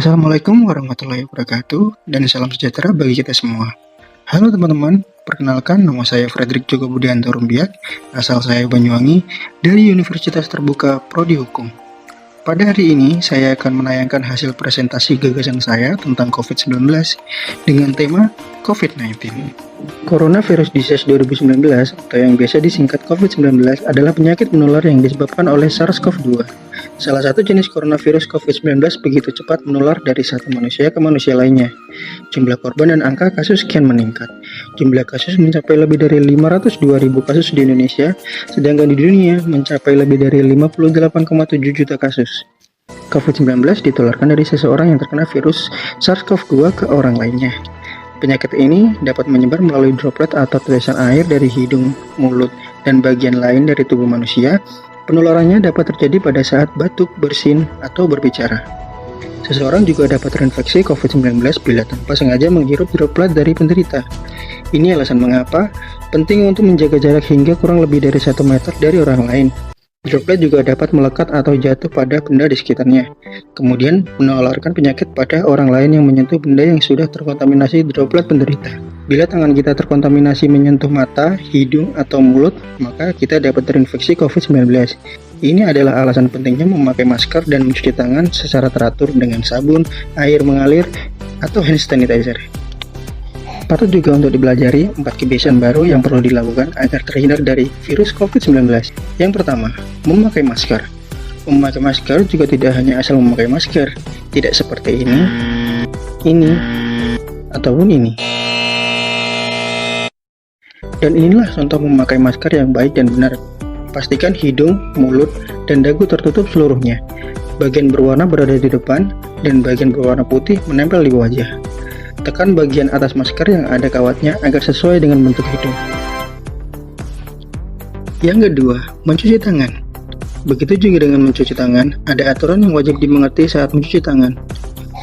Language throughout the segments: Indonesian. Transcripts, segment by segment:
Assalamualaikum warahmatullahi wabarakatuh dan salam sejahtera bagi kita semua. Halo teman-teman, perkenalkan nama saya Fredrik Joko Budianto Rumbiak, asal saya Banyuwangi dari Universitas Terbuka Prodi Hukum. Pada hari ini saya akan menayangkan hasil presentasi gagasan saya tentang COVID-19 dengan tema COVID-19. Coronavirus Disease 2019 atau yang biasa disingkat COVID-19 adalah penyakit menular yang disebabkan oleh SARS-CoV-2. Salah satu jenis coronavirus COVID-19 begitu cepat menular dari satu manusia ke manusia lainnya. Jumlah korban dan angka kasus kian meningkat. Jumlah kasus mencapai lebih dari 502.000 kasus di Indonesia, sedangkan di dunia mencapai lebih dari 58,7 juta kasus. COVID-19 ditularkan dari seseorang yang terkena virus SARS-CoV-2 ke orang lainnya. Penyakit ini dapat menyebar melalui droplet atau tetesan air dari hidung, mulut, dan bagian lain dari tubuh manusia. Penularannya dapat terjadi pada saat batuk, bersin, atau berbicara. Seseorang juga dapat terinfeksi COVID-19 bila tanpa sengaja menghirup droplet dari penderita. Ini alasan mengapa penting untuk menjaga jarak hingga kurang lebih dari 1 meter dari orang lain. Droplet juga dapat melekat atau jatuh pada benda di sekitarnya, kemudian menularkan penyakit pada orang lain yang menyentuh benda yang sudah terkontaminasi droplet penderita. Bila tangan kita terkontaminasi menyentuh mata, hidung, atau mulut, maka kita dapat terinfeksi COVID-19. Ini adalah alasan pentingnya memakai masker dan mencuci tangan secara teratur dengan sabun, air mengalir, atau hand sanitizer. Patut juga untuk dipelajari 4 kebiasaan baru yang perlu dilakukan agar terhindar dari virus COVID-19. Yang pertama, memakai masker. Memakai masker juga tidak hanya asal memakai masker, tidak seperti ini, ataupun ini. Dan inilah contoh memakai masker yang baik dan benar. Pastikan hidung, mulut, dan dagu tertutup seluruhnya. Bagian berwarna berada di depan, dan bagian berwarna putih menempel di wajah. Tekan bagian atas masker yang ada kawatnya agar sesuai dengan bentuk hidung. Yang kedua, mencuci tangan. Begitu juga dengan mencuci tangan, ada aturan yang wajib dimengerti saat mencuci tangan.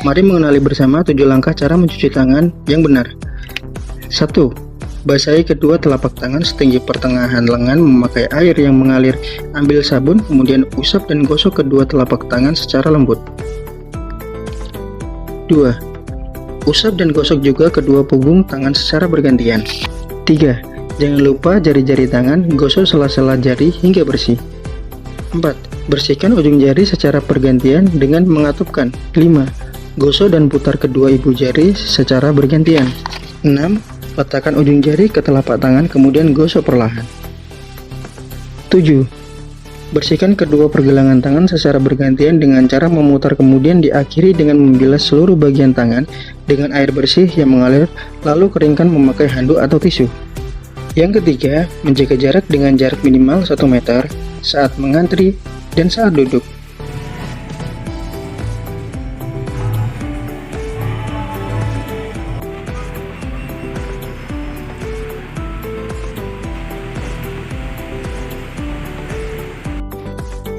Mari mengenali bersama 7 langkah cara mencuci tangan yang benar. 1. Basahi kedua telapak tangan setinggi pertengahan lengan memakai air yang mengalir. Ambil sabun, kemudian usap dan gosok kedua telapak tangan secara lembut. 2. Usap dan gosok juga kedua punggung tangan secara bergantian. 3. Jangan lupa jari-jari tangan, gosok sela-sela jari hingga bersih. 4. Bersihkan ujung jari secara bergantian dengan mengatupkan. 5. Gosok dan putar kedua ibu jari secara bergantian. 6. Letakkan ujung jari ke telapak tangan kemudian gosok perlahan. 7. Bersihkan kedua pergelangan tangan secara bergantian dengan cara memutar kemudian diakhiri dengan membilas seluruh bagian tangan dengan air bersih yang mengalir, lalu keringkan memakai handuk atau tisu. Yang ketiga, menjaga jarak dengan jarak minimal 1 meter saat mengantri dan saat duduk.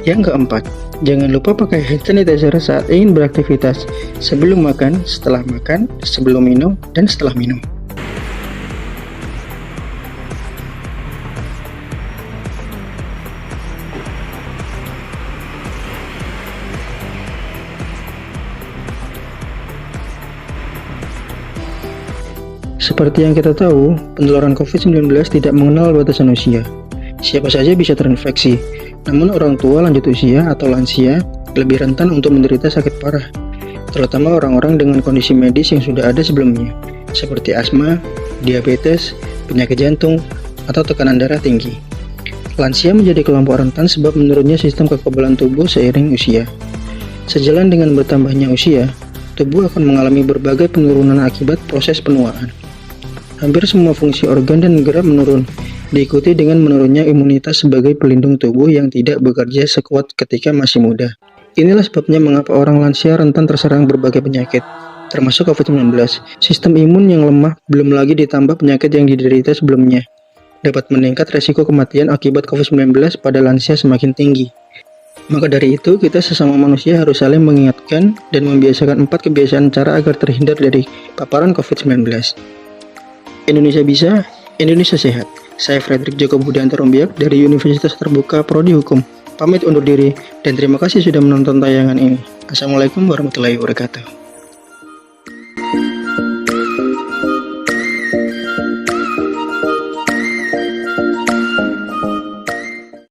Yang keempat, jangan lupa pakai hand sanitizer saat ingin beraktivitas, sebelum makan, sebelum minum, dan setelah minum. Seperti yang kita tahu, penularan COVID-19 tidak mengenal batasan usia. Siapa saja bisa terinfeksi, namun orang tua lanjut usia atau lansia lebih rentan untuk menderita sakit parah, terutama orang-orang dengan kondisi medis yang sudah ada sebelumnya, seperti asma, diabetes, penyakit jantung, atau tekanan darah tinggi. Lansia menjadi kelompok rentan sebab menurunnya sistem kekebalan tubuh seiring usia. Sejalan dengan bertambahnya usia, tubuh akan mengalami berbagai penurunan akibat proses penuaan. Hampir semua fungsi organ dan gerak menurun, diikuti dengan menurunnya imunitas sebagai pelindung tubuh yang tidak bekerja sekuat ketika masih muda. Inilah sebabnya mengapa orang lansia rentan terserang berbagai penyakit, termasuk COVID-19. Sistem imun yang lemah, belum lagi ditambah penyakit yang diderita sebelumnya, dapat meningkat resiko kematian akibat COVID-19 pada lansia semakin tinggi. Maka dari itu, kita sesama manusia harus saling mengingatkan dan membiasakan 4 kebiasaan cara agar terhindar dari paparan COVID-19. Indonesia bisa, Indonesia sehat. Saya Fredrik Joko Budianto Rumbiak dari Universitas Terbuka Prodi Hukum. Pamit undur diri dan terima kasih sudah menonton tayangan ini. Assalamualaikum warahmatullahi wabarakatuh.